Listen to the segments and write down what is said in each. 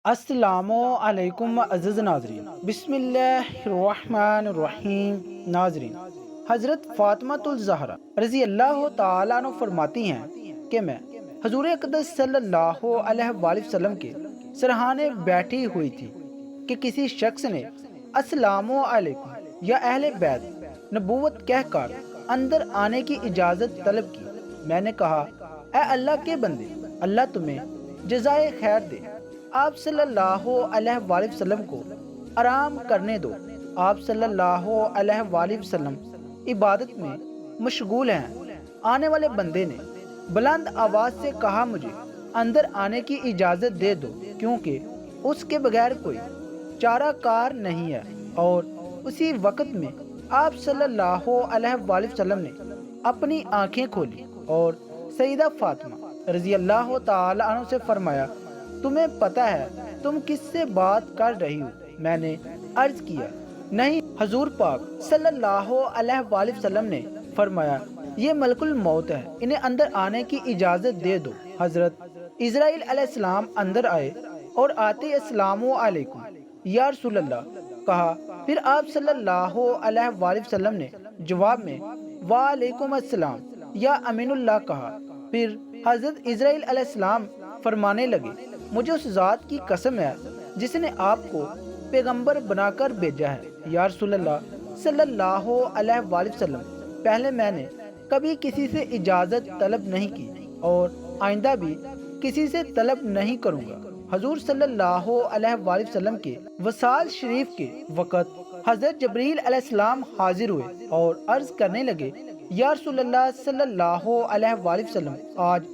السلام علیکم عزیز ناظرین، بسم اللہ الرحمن الرحیم۔ ناظرین، حضرت فاطمہ الزہرا رضی اللہ تعالیٰ عنہ فرماتی ہیں کہ میں حضور اقدس صلی اللہ علیہ وآلہ وسلم کے سرہانے بیٹھی ہوئی تھی کہ کسی شخص نے السلام علیکم یا اہل بیت نبوت کہہ کر اندر آنے کی اجازت طلب کی۔ میں نے کہا، اے اللہ کے بندے، اللہ تمہیں جزائے خیر دے۔ آپ صلی اللہ علیہ وآلہ وسلم کو آرام کرنے دو۔ آپ صلی اللہ علیہ وآلہ وسلم عبادت میں مشغول ہیں۔ آنے والے بندے نے بلند آواز سے کہا، مجھے اندر آنے کی اجازت دے دو، کیونکہ اس کے بغیر کوئی چارہ کار نہیں ہے۔ اور اسی وقت میں آپ صلی اللہ علیہ وآلہ وسلم نے اپنی آنکھیں کھولی اور سیدہ فاطمہ رضی اللہ تعالی عنہ سے فرمایا، تمہیں پتہ ہے تم کس سے بات کر رہی ہو؟ میں نے عرض کیا، نہیں حضور پاک صلی اللہ علیہ وآلہ وسلم نے فرمایا، یہ ملک الموت ہے، انہیں اندر آنے کی اجازت دے دو۔ حضرت اسرائیل علیہ السلام اندر آئے اور آتے السلام علیکم یا رسول اللہ کہا۔ پھر آپ صلی اللہ علیہ وآلہ وسلم نے جواب میں وعلیکم السلام یا امین اللہ کہا۔ پھر حضرت اسرائیل علیہ السلام فرمانے لگے، مجھے اس ذات کی قسم ہے جس نے آپ کو پیغمبر بنا کر بھیجا ہے، یا رسول اللہ صلی اللہ علیہ وآلہ وسلم، پہلے میں نے کبھی کسی سے اجازت طلب نہیں کی اور آئندہ بھی کسی سے طلب نہیں کروں گا۔ حضور صلی اللہ علیہ وآلہ وسلم کے وصال شریف کے وقت حضرت جبریل علیہ السلام حاضر ہوئے اور عرض کرنے لگے، یا رسول اللہ صلی اللہ علیہ وآلہ وسلم، آج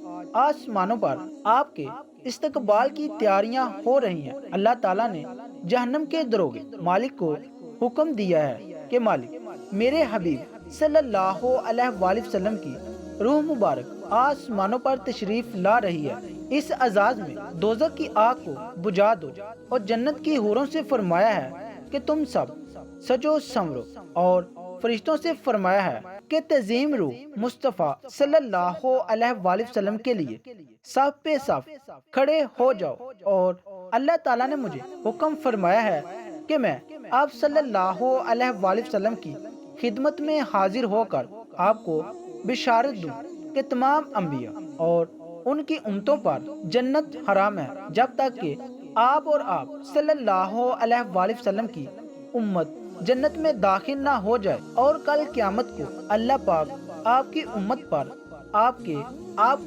آسمانوں پر آپ کے استقبال کی تیاریاں ہو رہی ہیں۔ اللہ تعالیٰ نے جہنم کے دروغے مالک کو حکم دیا ہے کہ مالک میرے حبیب صلی اللہ علیہ وآلہ وسلم کی روح مبارک آسمانوں پر تشریف لا رہی ہے، اس اعزاز میں دوزخ کی آگ کو بجھا دو، اور جنت کی حوروں سے فرمایا ہے کہ تم سب سجو سنورو، اور فرشتوں سے فرمایا ہے کہ تعظیم روح مصطفیٰ صلی اللہ علیہ وآلہ وسلم کے لیے صف پہ صف کھڑے ہو جاؤ۔ اور اللہ تعالیٰ نے مجھے حکم فرمایا ہے کہ میں آپ صلی اللہ علیہ وآلہ وسلم کی خدمت میں حاضر ہو کر آپ کو بشارت دوں کہ تمام انبیاء اور ان کی امتوں پر جنت حرام ہے، جب تک کہ آپ اور آپ صلی اللہ علیہ وآلہ وسلم کی امت جنت میں داخل نہ ہو جائے۔ اور کل قیامت کو اللہ پاک آپ کی امت پر آپ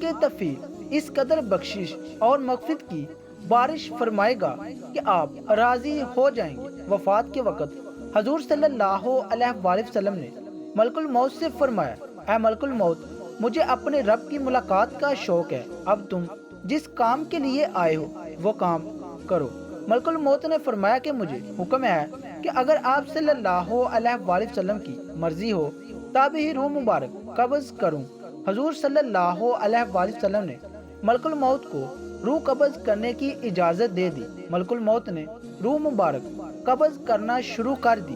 کے تفیل اس قدر بخشش اور مغفرت کی بارش فرمائے گا کہ آپ راضی ہو جائیں گے۔ وفات کے وقت حضور صلی اللہ علیہ وآلہ وسلم نے ملک الموت سے فرمایا، اے ملک الموت، مجھے اپنے رب کی ملاقات کا شوق ہے، اب تم جس کام کے لیے آئے ہو وہ کام کرو۔ ملک الموت نے فرمایا کہ مجھے حکم ہے کہ اگر آپ صلی اللہ علیہ وآلہ وسلم کی مرضی ہو تب ہی روح مبارک قبض کروں۔ حضور صلی اللہ علیہ وآلہ وسلم نے ملک الموت کو روح قبض کرنے کی اجازت دے دی۔ ملک الموت نے روح مبارک قبض کرنا شروع کر دی۔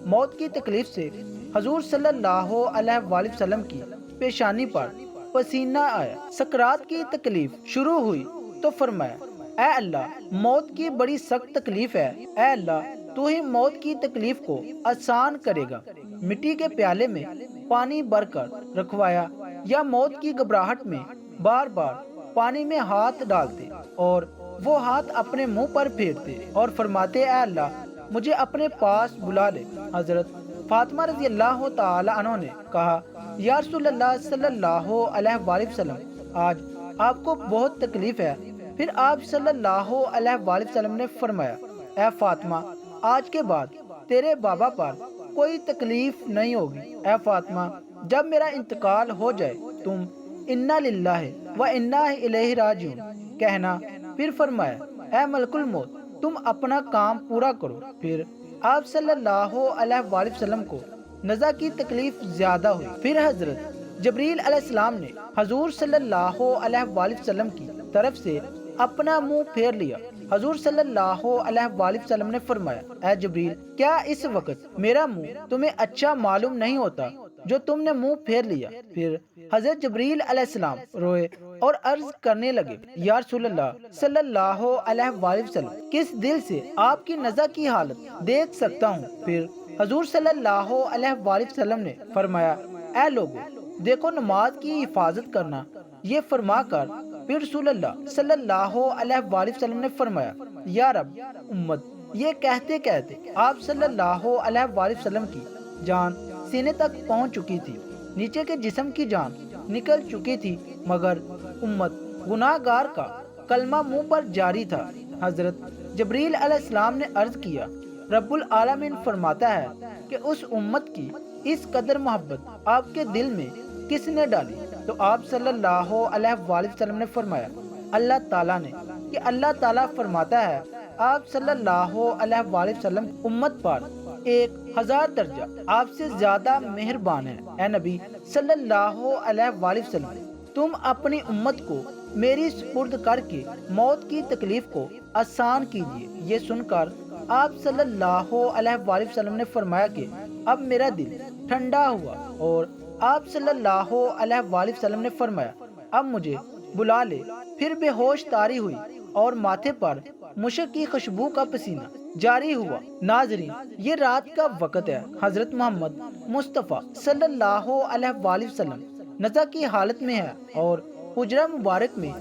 موت کی تکلیف سے حضور صلی اللہ علیہ وآلہ وسلم کی پیشانی پر پسینہ آیا۔ سکرات کی تکلیف شروع ہوئی تو فرمایا، اے اللہ، موت کی بڑی سخت تکلیف ہے، اے اللہ تو ہی موت کی تکلیف کو آسان کرے گا۔ مٹی کے پیالے میں پانی بھر کر رکھوایا یا موت کی گھبراہٹ میں بار بار پانی میں ہاتھ ڈالتے اور وہ ہاتھ اپنے منہ پر پھیرتے اور فرماتے، اے اللہ مجھے اپنے پاس بلا لے۔ حضرت فاطمہ رضی اللہ تعالی عنہ نے کہا، یا رسول اللہ صلی اللہ علیہ وآلہ وسلم، آج آپ کو بہت تکلیف ہے۔ پھر آپ صلی اللہ علیہ وآلہ وسلم نے فرمایا، اے فاطمہ، آج کے بعد تیرے بابا پر کوئی تکلیف نہیں ہوگی۔ اے فاطمہ، جب میرا انتقال ہو جائے تم انا للہ و انا الیہ راجعون کہنا۔ پھر فرمایا، اے ملک الموت، تم اپنا کام پورا کرو۔ پھر آپ صلی اللہ علیہ وآلہ وسلم کو نزع کی تکلیف زیادہ ہوئی۔ پھر حضرت جبریل علیہ السلام نے حضور صلی اللہ علیہ وآلہ وسلم کی طرف سے اپنا منہ پھیر لیا۔ حضور صلی اللہ علیہ وآلہ وسلم نے فرمایا، اے جبریل، کیا اس وقت میرا منہ تمہیں اچھا معلوم نہیں ہوتا؟ جو تم نے منہ پھیر لیا۔ پھر حضرت جبریل علیہ السلام روئے اور عرض کرنے لگے، یا رسول اللہ صلی اللہ علیہ وآلہ وسلم، کس دل سے آپ کی نزع کی حالت دیکھ سکتا ہوں؟ پھر حضور صلی اللہ علیہ وآلہ وسلم نے فرمایا، اے لوگو، دیکھو نماز کی حفاظت کرنا۔ یہ فرما کر پھر رسول اللہ صلی اللہ علیہ وآلہ وسلم نے فرمایا، یا رب امت۔ یہ کہتے کہتے آپ صلی اللہ علیہ وآلہ وسلم کی جان سینے تک پہنچ چکی تھی، نیچے کے جسم کی جان نکل چکی تھی، مگر امت گناہ گار کا کلمہ منہ پر جاری تھا۔ حضرت جبریل علیہ السلام نے عرض کیا، رب العالمین فرماتا ہے کہ اس امت کی اس قدر محبت آپ کے دل میں کس نے ڈالی؟ تو آپ صلی اللہ علیہ وآلہ وسلم نے فرمایا، اللہ تعالیٰ نے، کہ اللہ تعالیٰ فرماتا ہے آپ صلی اللہ علیہ وآلہ وسلم امت پر 1000 درجہ آپ سے زیادہ مہربان ہے۔ اے نبی صلی اللہ علیہ وآلہ وسلم، تم اپنی امت کو میری سپرد کر کے موت کی تکلیف کو آسان کیجیے۔ یہ سن کر آپ صلی اللہ علیہ وآلہ وسلم نے فرمایا کہ اب میرا دل ٹھنڈا ہوا، اور آپ صلی اللہ علیہ وآلہ وسلم نے فرمایا، اب مجھے بلا لے۔ پھر بے ہوش طاری ہوئی اور ماتھے پر مشک کی خوشبو کا پسینہ جاری ہوا۔ ناظرین، یہ رات کا وقت ہے۔ حضرت محمد مصطفیٰ صلی اللہ علیہ وآلہ وسلم نزع کی حالت میں ہے، اور حجرہ مبارک میں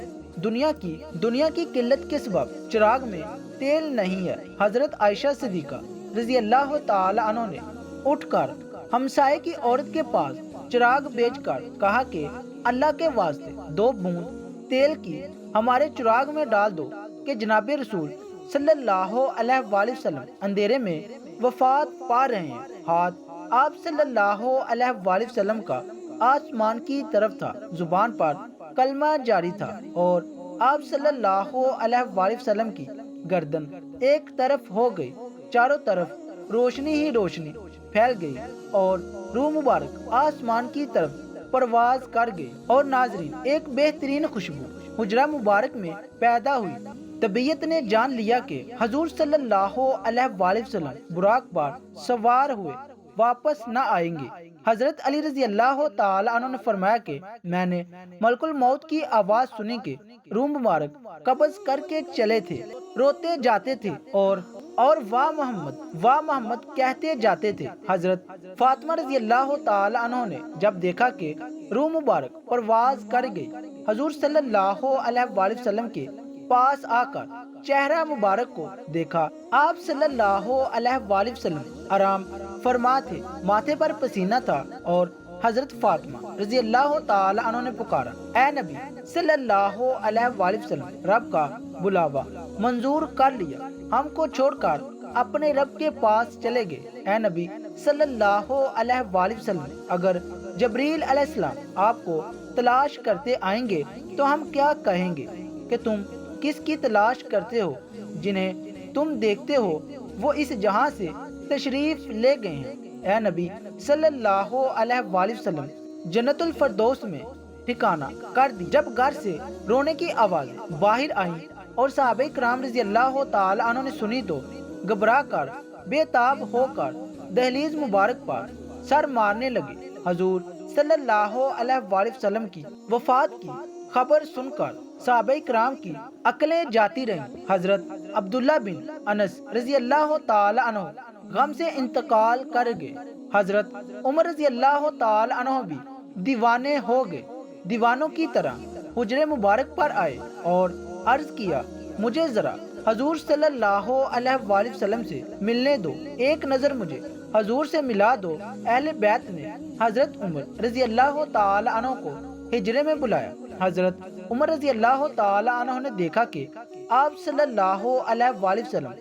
دنیا کی قلت کے سبب چراغ میں تیل نہیں ہے۔ حضرت عائشہ صدیقہ رضی اللہ تعالی عنہ نے اٹھ کر ہمسائے کی عورت کے پاس چراغ بیچ کر کہا کہ اللہ کے واسطے 2 بوند تیل کی ہمارے چراغ میں ڈال دو کہ جناب رسول صلی اللہ علیہ وآلہ وسلم اندھیرے میں وفات پا رہے ہیں۔ ہاتھ آپ صلی اللہ علیہ وآلہ وسلم کا آسمان کی طرف تھا، زبان پر کلمہ جاری تھا، اور آپ صلی اللہ علیہ وآلہ وسلم کی گردن ایک طرف ہو گئی، چاروں طرف روشنی ہی روشنی پھیل گئی، اور روح مبارک آسمان کی طرف پرواز کر گئی، اور ناظرین، ایک بہترین خوشبو حجرہ مبارک میں پیدا ہوئی۔ طبیعت نے جان لیا کہ حضور صلی اللہ علیہ وآلہ وسلم براق پر سوار ہوئے واپس نہ آئیں گے۔ حضرت علی رضی اللہ تعالی عنہ نے فرمایا کہ میں نے ملک الموت کی آواز سنی کہ روح مبارک قبض کر کے چلے تھے، روتے جاتے تھے، اور واہ محمد کہتے جاتے تھے۔ حضرت فاطمہ رضی اللہ تعالی عنہ نے جب دیکھا کہ روح مبارک پرواز کر گئی، حضور صلی اللہ علیہ وآلہ وسلم کے پاس آ کر چہرہ مبارک کو دیکھا۔ آپ صلی اللہ علیہ وآلہ وسلم آرام فرما تھے، ماتھے پر پسینہ تھا، اور حضرت فاطمہ رضی اللہ تعالی عنہ نے پکارا، اے نبی صلی اللہ علیہ وآلہ وسلم، رب کا بلاوا منظور کر لیا، ہم کو چھوڑ کر اپنے رب کے پاس چلے گئے۔ اے نبی صلی اللہ علیہ وآلہ وسلم، اگر جبریل علیہ السلام آپ کو تلاش کرتے آئیں گے تو ہم کیا کہیں گے کہ تم کس کی تلاش کرتے ہو؟ جنہیں تم دیکھتے ہو وہ اس جہاں سے تشریف لے گئے ہیں۔ اے نبی صلی اللہ علیہ وآلہ وسلم، جنت الفردوس میں ٹھکانہ کر دی۔ جب گھر سے رونے کی آوازیں باہر آئیں اور صحابہ کرام رضی اللہ تعالی عنہ نے سنی تو گھبرا کر بے تاب ہو کر دہلیز مبارک پر سر مارنے لگے۔ حضور صلی اللہ علیہ وآلہ وسلم کی وفات کی خبر سن کر صحابہ کرام کی عقلیں جاتی رہیں۔ حضرت عبداللہ بن انس رضی اللہ تعالی عنہ غم سے انتقال کر گئے۔ حضرت عمر رضی اللہ تعالی عنہ بھی دیوانے ہو گئے، دیوانوں کی طرح حجرے مبارک پر آئے اور عرض کیا، مجھے ذرا حضور صلی اللہ علیہ وآلہ وسلم سے ملنے دو، ایک نظر مجھے حضور سے ملا دو۔ اہل بیت نے حضرت عمر رضی اللہ تعالی عنہ کو ہجرے میں بلایا۔ حضرت عمر رضی اللہ تعالی عنہ نے دیکھا کہ آپ صلی اللہ علیہ وآلہ وسلم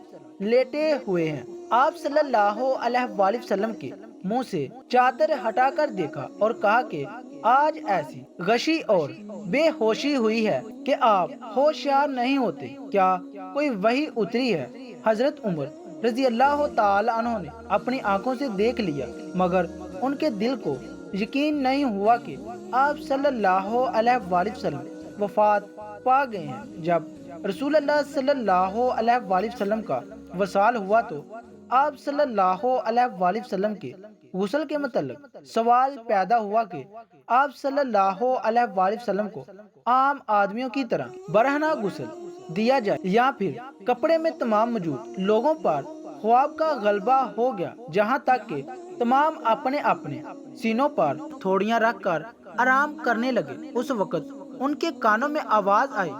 لیٹے ہوئے ہیں۔ آپ صلی اللہ علیہ وآلہ وسلم کے منہ سے چادر ہٹا کر دیکھا اور کہا کہ آج ایسی غشی اور بے ہوشی ہوئی ہے کہ آپ ہوشیار نہیں ہوتے، کیا کوئی وحی اتری ہے؟ حضرت عمر رضی اللہ تعالی عنہ نے اپنی آنکھوں سے دیکھ لیا، مگر ان کے دل کو یقین نہیں ہوا کہ آپ صلی اللہ علیہ وآلہ وسلم وفات پا گئے ہیں۔ جب رسول اللہ صلی اللہ علیہ وآلہ وسلم کا وصال ہوا تو آپ صلی اللہ علیہ وآلہ وسلم کے غسل کے متعلق سوال پیدا ہوا کہ آپ صلی اللہ علیہ وآلہ وسلم کو عام آدمیوں کی طرح برہنہ غسل دیا جائے یا پھر کپڑے میں تمام موجود لوگوں پر خواب کا غلبہ ہو گیا، جہاں تک کہ تمام اپنے اپنے سینوں پر تھوڑیاں رکھ کر آرام کرنے لگے۔ اس وقت ان کے کانوں میں آواز آئی،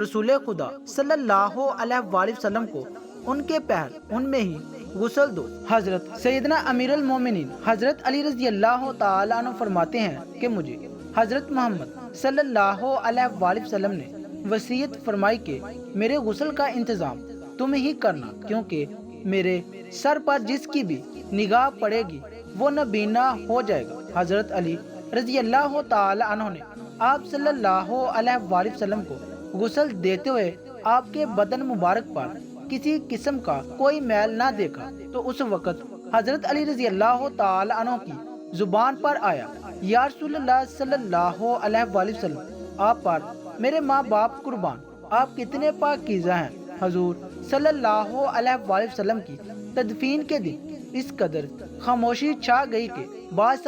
رسول خدا صلی اللہ علیہ وآلہ وسلم کو ان کے پہر ان میں ہی غسل دو۔ حضرت سیدنا امیر المومنین حضرت علی رضی اللہ تعالیٰ عنہ فرماتے ہیں کہ مجھے حضرت محمد صلی اللہ علیہ وآلہ وسلم نے وصیت فرمائی کہ میرے غسل کا انتظام تم ہی کرنا، کیونکہ میرے سر پر جس کی بھی نگاہ پڑے گی وہ نابینا ہو جائے گا۔ حضرت علی رضی اللہ تعالیٰ عنہ نے آپ صلی اللہ علیہ وآلہ وسلم کو غسل دیتے ہوئے آپ کے بدن مبارک پر کسی قسم کا کوئی میل نہ دیکھا، تو اس وقت حضرت علی رضی اللہ تعالیٰ عنہ کی زبان پر آیا، یا رسول اللہ صلی اللہ علیہ وآلہ وسلم، آپ پر میرے ماں باپ قربان، آپ کتنے پاکیزہ ہیں۔ حضور صلی اللہ علیہ وآلہ وسلم کی تدفین کے دن اس قدر خاموشی چھا گئی کہ بعض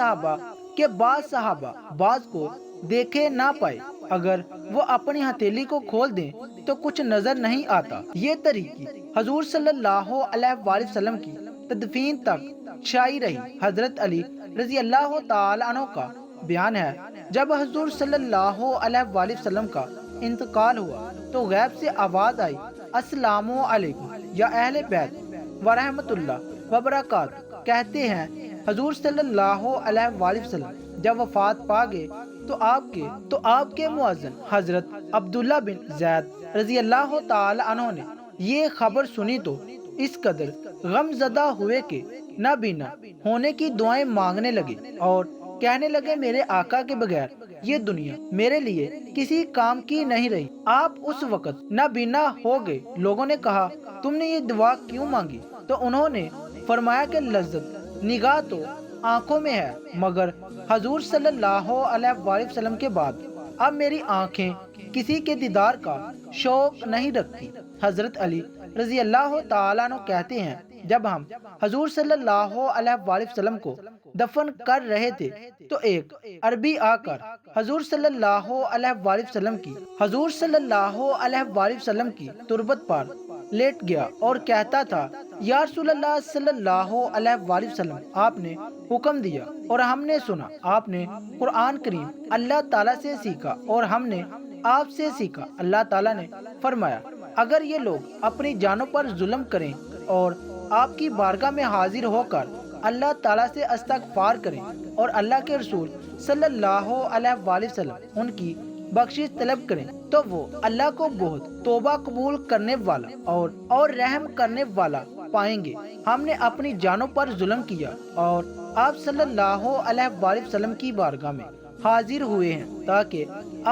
صحابہ بعض کو دیکھے نہ پائے، اگر وہ اپنی ہتھیلی کو کھول دیں تو کچھ نظر نہیں آتا۔ یہ طریقی حضور صلی اللہ علیہ وآلہ وسلم کی تدفین تک چھائی رہی۔ حضرت علی رضی اللہ تعالیٰ عنہ کا بیان ہے، جب حضور صلی اللہ علیہ وآلہ وسلم کا انتقال ہوا تو غیب سے آواز آئی، السلام علیکم یا اہل بیت ورحمۃ اللہ وبرکاتہ۔ کہتے ہیں حضور صلی اللہ علیہ وآلہ وسلم جب وفات پا گئے تو آپ کے مؤذن حضرت عبداللہ بن زید رضی اللہ تعالی عنہ نے یہ خبر سنی تو اس قدر غم زدہ ہوئے کہ نابینا ہونے کی دعائیں مانگنے لگے اور کہنے لگے، میرے آقا کے بغیر یہ دنیا میرے لیے کسی کام کی نہیں رہی۔ آپ اس وقت نابینا ہو گئے۔ لوگوں نے کہا، تم نے یہ دعا کیوں مانگی؟ تو انہوں نے فرمایا کہ لذت نگاہ تو آنکھوں میں ہے، مگر حضور صلی اللہ علیہ وآلہ وسلم کے بعد اب میری آنکھیں کسی کے دیدار کا شوق نہیں رکھتی۔ حضرت علی رضی اللہ تعالیٰ عنہ کہتے ہیں، جب ہم حضور صلی اللہ علیہ وآلہ وسلم کو دفن کر رہے تھے تو ایک عربی آ کر حضور صلی اللہ علیہ وآلہ وسلم کی تربت پر لیٹ گیا اور کہتا تھا، یا رسول اللہ صلی اللہ علیہ وآلہ وسلم، آپ نے حکم دیا اور ہم نے سنا، آپ نے قرآن کریم اللہ تعالیٰ سے سیکھا اور ہم نے آپ سے سیکھا۔ اللہ تعالیٰ نے فرمایا، اگر یہ لوگ اپنی جانوں پر ظلم کریں اور آپ کی بارگاہ میں حاضر ہو کر اللہ تعالیٰ سے استغفار کریں اور اللہ کے رسول صلی اللہ علیہ وآلہ وسلم ان کی بخشش طلب کریں تو وہ اللہ کو بہت توبہ قبول کرنے والا اور رحم کرنے والا پائیں گے۔ ہم نے اپنی جانوں پر ظلم کیا اور آپ صلی اللہ علیہ وآلہ وسلم کی بارگاہ میں حاضر ہوئے ہیں تاکہ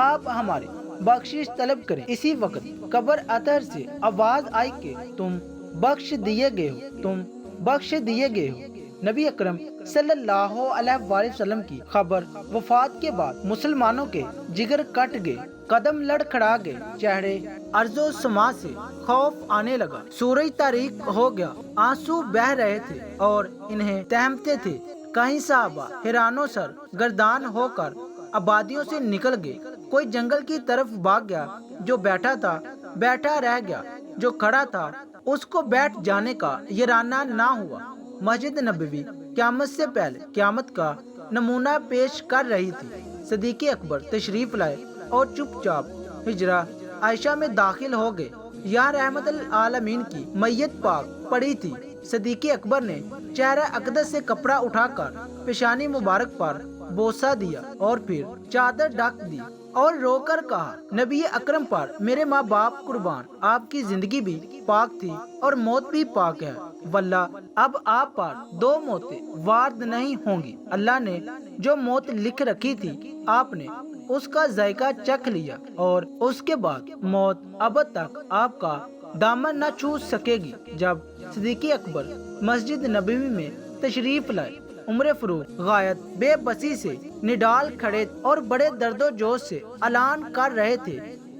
آپ ہماری بخشش طلب کریں۔ اسی وقت قبر اطہر سے آواز آئی کہ تم بخش دیے گئے ہو۔ نبی اکرم صلی اللہ علیہ وآلہ وسلم کی خبر وفات کے بعد مسلمانوں کے جگر کٹ گئے، قدم لڑکھڑا گئے، چہرے ارض و سما سے خوف آنے لگا، سورج تاریک ہو گیا، آنسو بہہ رہے تھے اور انہیں تہمتے تھے۔ کہیں صحابہ حیران و سر گردان ہو کر آبادیوں سے نکل گئے، کوئی جنگل کی طرف بھاگ گیا، جو بیٹھا تھا بیٹھا رہ گیا، جو کھڑا تھا اس کو بیٹھ جانے کا یرانہ نہ ہوا۔ مسجد نبوی قیامت سے پہلے قیامت کا نمونہ پیش کر رہی تھی۔ صدیق اکبر تشریف لائے اور چپ چاپ حجرہ عائشہ میں داخل ہو گئے۔ یہاں رحمت العالمین کی میت پاک پڑی تھی۔ صدیق اکبر نے چہرہ اقدس سے کپڑا اٹھا کر پیشانی مبارک پر بوسہ دیا اور پھر چادر ڈھک دی اور رو کر کہا، نبی اکرم پر میرے ماں باپ قربان، آپ کی زندگی بھی پاک تھی اور موت بھی پاک ہے، واللہ اب آپ پر دو موتیں وارد نہیں ہوں گی۔ اللہ نے جو موت لکھ رکھی تھی آپ نے اس کا ذائقہ چکھ لیا اور اس کے بعد موت ابد تک آپ کا دامن نہ چھو سکے گی۔ جب صدیق اکبر مسجد نبوی میں تشریف لائے، عمر فاروق غایت بے بسی سے نڈال کھڑے اور بڑے درد و جوش سے اعلان کر رہے تھے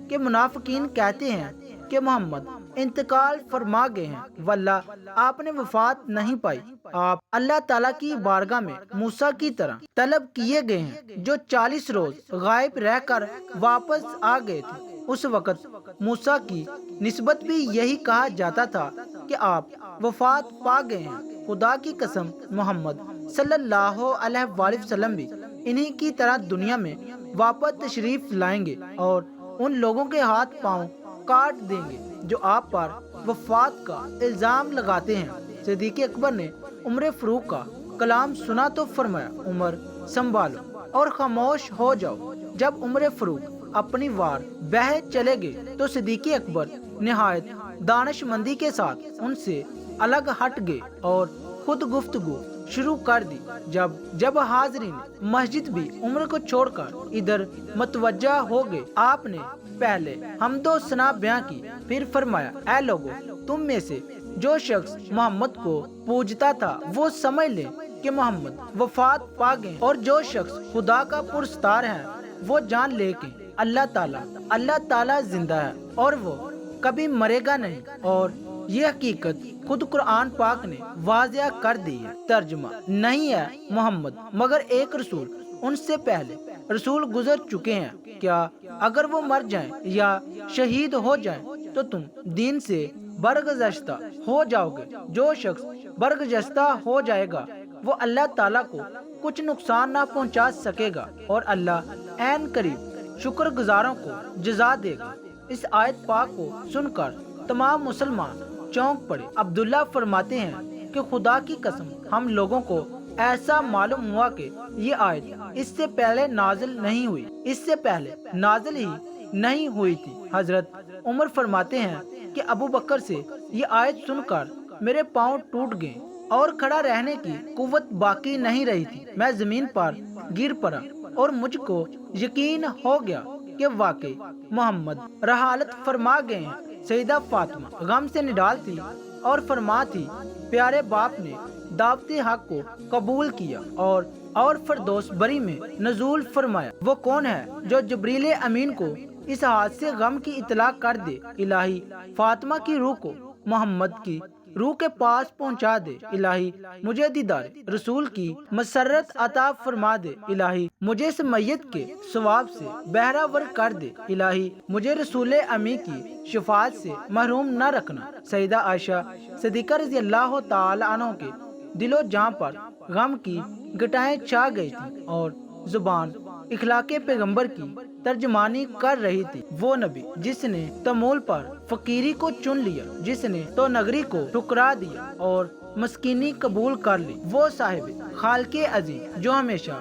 کہ منافقین کہتے ہیں کہ محمد انتقال فرما گئے ہیں، واللہ آپ نے وفات نہیں پائی۔ آپ اللہ تعالیٰ کی بارگاہ میں موسیٰ کی طرح طلب کیے گئے ہیں جو 40 روز غائب رہ کر واپس آ گئے تھے۔ اس وقت موسیٰ کی نسبت بھی یہی کہا جاتا تھا کہ آپ وفات پا گئے ہیں۔ خدا کی قسم محمد صلی اللہ علیہ وآلہ وسلم بھی انہی کی طرح دنیا میں واپس تشریف لائیں گے اور ان لوگوں کے ہاتھ پاؤں کاٹ دیں گے جو آپ پر وفات کا الزام لگاتے ہیں۔ صدیق اکبر نے عمر فاروق کا کلام سنا تو فرمایا، عمر سنبھالو اور خاموش ہو جاؤ۔ جب عمر فاروق اپنی وار بہہ چلے گئے تو صدیق اکبر نہایت دانش مندی کے ساتھ ان سے الگ ہٹ گئے اور خود گفتگو شروع کر دی۔ جب حاضرین مسجد بھی عمر کو چھوڑ کر ادھر متوجہ ہو گئے، آپ نے پہلے حمد و ثنا بیان کی، پھر فرمایا، اے لوگو، تم میں سے جو شخص محمد کو پوجتا تھا وہ سمجھ لے کہ محمد وفات پا گئے، اور جو شخص خدا کا پرستار ہے وہ جان لے کہ اللہ تعالیٰ زندہ ہے اور وہ کبھی مرے گا نہیں، اور یہ حقیقت خود قرآن پاک نے واضح کر دی ہے۔ ترجمہ: نہیں ہے محمد مگر ایک رسول، ان سے پہلے رسول گزر چکے ہیں، کیا اگر وہ مر جائیں یا شہید ہو جائیں تو تم دین سے برگزشتہ ہو جاؤ گے؟ جو شخص برگزشتہ ہو جائے گا وہ اللہ تعالیٰ کو کچھ نقصان نہ پہنچا سکے گا، اور اللہ عین قریب شکر گزاروں کو جزا دے گا۔ اس آیت پاک کو سن کر تمام مسلمان چونک پڑے۔ عبداللہ فرماتے ہیں کہ خدا کی قسم ہم لوگوں کو ایسا معلوم ہوا کہ یہ آیت اس سے پہلے نازل ہی نہیں ہوئی تھی۔ حضرت عمر فرماتے ہیں کہ ابو بکر سے یہ آیت سن کر میرے پاؤں ٹوٹ گئے اور کھڑا رہنے کی قوت باقی نہیں رہی تھی۔ میں زمین پر گر پڑا اور مجھ کو یقین ہو گیا کہ واقعی محمد رحالت فرما گئے ہیں۔ سیدہ فاطمہ غم سے نڈال تھی اور فرما تھی، پیارے باپ نے دعوت حق کو قبول کیا اور فردوس بری میں نزول فرمایا۔ وہ کون ہے جو جبریل امین کو اس حادثے غم کی اطلاع کر دے؟ الہی فاطمہ کی روح کو محمد کی روح کے پاس پہنچا دے۔ الہی مجھے دیدار رسول کی مسرت عطا فرما دے۔ الہی مجھے اس میت کے ثواب سے بہرہ ور کر دے۔ الہی مجھے رسول امی کی شفاعت سے محروم نہ رکھنا۔ سیدہ عائشہ صدیقہ رضی اللہ تعالی عنہ کے دل و جاں پر غم کی گٹائیں چھا گئی تھی اور زبان اخلاق پیغمبر کی ترجمانی کر رہی تھی۔ وہ نبی جس نے تمول پر فقیری کو چن لیا، جس نے تو نگری کو ٹکرا دیا اور مسکینی قبول کر لی، وہ صاحب خالق عظیم جو ہمیشہ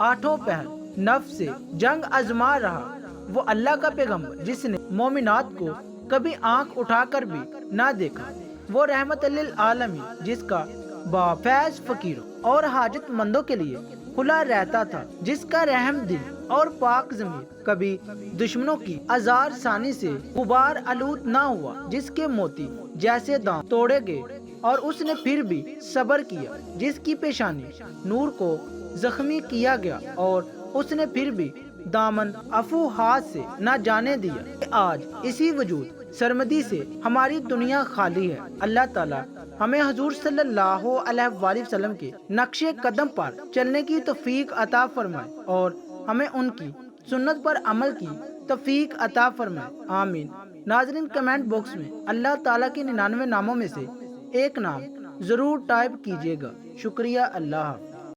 آٹھوں پہر نفس سے جنگ آزما رہا، وہ اللہ کا پیغمبر جس نے مومنات کو کبھی آنکھ اٹھا کر بھی نہ دیکھا، وہ رحمت للعالمین جس کا باب فیض فقیروں اور حاجت مندوں کے لیے کھلا رہتا تھا، جس کا رحم دل اور پاک ضمیر کبھی دشمنوں کی آزار ثانی سے غبار آلود نہ ہوا، جس کے موتی جیسے دانت توڑے گئے اور اس نے پھر بھی صبر کیا، جس کی پیشانی نور کو زخمی کیا گیا اور اس نے پھر بھی دامن عفو ہاتھ سے نہ جانے دیا۔ آج اسی وجود سرمدی سے ہماری دنیا خالی ہے۔ اللہ تعالیٰ ہمیں حضور صلی اللہ علیہ وآلہ وسلم کے نقش قدم پر چلنے کی توفیق عطا فرمائے اور ہمیں ان کی سنت پر عمل کی توفیق عطا فرمائے، آمین۔ ناظرین، کمنٹ باکس میں اللہ تعالیٰ کے 99 ناموں میں سے ایک نام ضرور ٹائپ کیجیے گا۔ شکریہ، اللہ حافظ۔